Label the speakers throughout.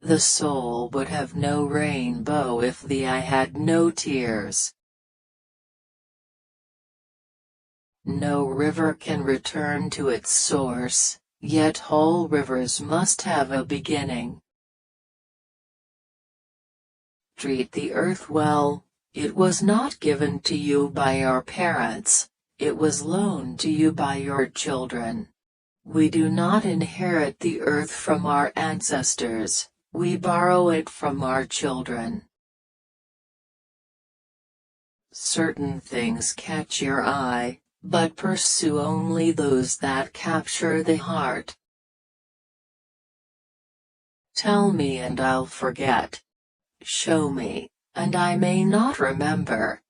Speaker 1: The soul would have no rainbow if the eye had no tears. No river can return to its source, yet all rivers must have a beginning. Treat the earth well. It was not given to you by your parents, it was loaned to you by your children. We do not inherit the earth from our ancestors, we borrow it from our children. Certain things catch your eye, but pursue only those that capture the heart. Tell me and I'll forget. Show me, and I may not remember.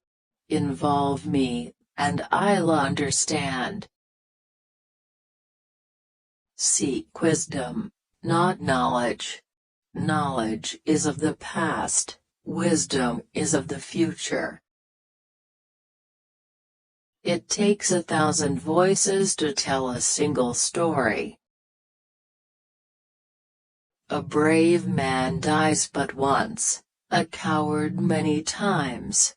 Speaker 1: Involve me, and I'll understand. Seek wisdom, not knowledge. Knowledge is of the past, wisdom is of the future. It takes 1,000 voices to tell a single story. A brave man dies but once, a coward many times.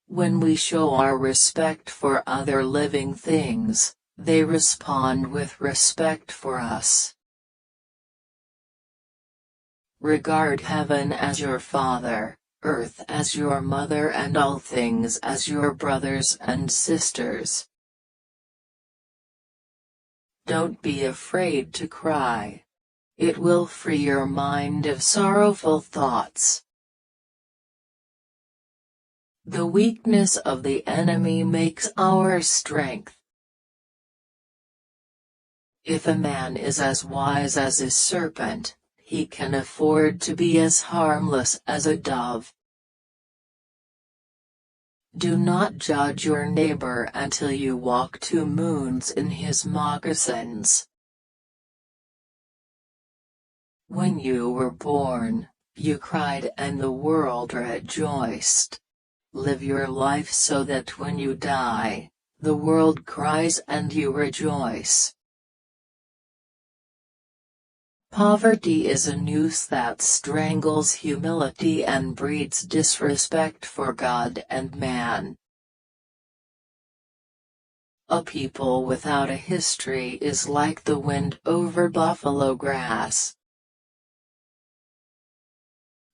Speaker 1: When we show our respect for other living things, they respond with respect for us. Regard heaven as your father, earth as your mother, and all things as your brothers and sisters. Don't be afraid to cry. It will free your mind of sorrowful thoughts. The weakness of the enemy makes our strength. If a man is as wise as a serpent, he can afford to be as harmless as a dove. Do not judge your neighbor until you walk 2 moons in his moccasins. When you were born, you cried and the world rejoiced. Live your life so that when you die, the world cries and you rejoice. Poverty is a noose that strangles humility and breeds disrespect for God and man. A people without a history is like the wind over buffalo grass.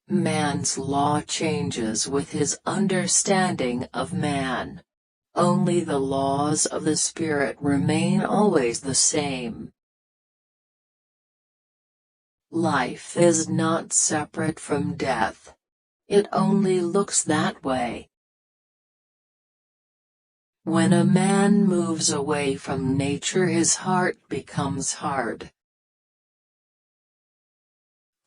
Speaker 1: Man's law changes with his understanding of man. Only the laws of the Spirit remain always the same. Life is not separate from death. It only looks that way. When a man moves away from nature, his heart becomes hard.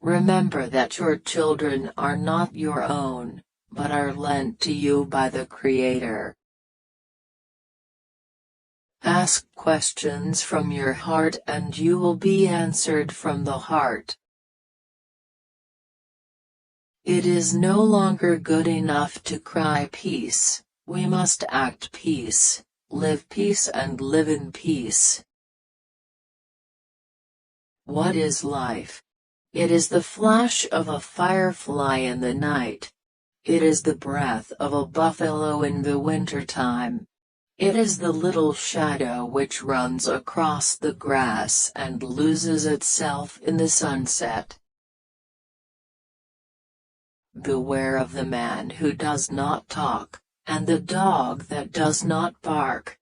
Speaker 1: Remember that your children are not your own, but are lent to you by the Creator. Ask questions from your heart and you will be answered from the heart. It is no longer good enough to cry peace, we must act peace, live peace and live in peace. What is life? It is the flash of a firefly in the night. It is the breath of a buffalo in the wintertime. It is the little shadow which runs across the grass and loses itself in the sunset. Beware of the man who does not talk, and the dog that does not bark.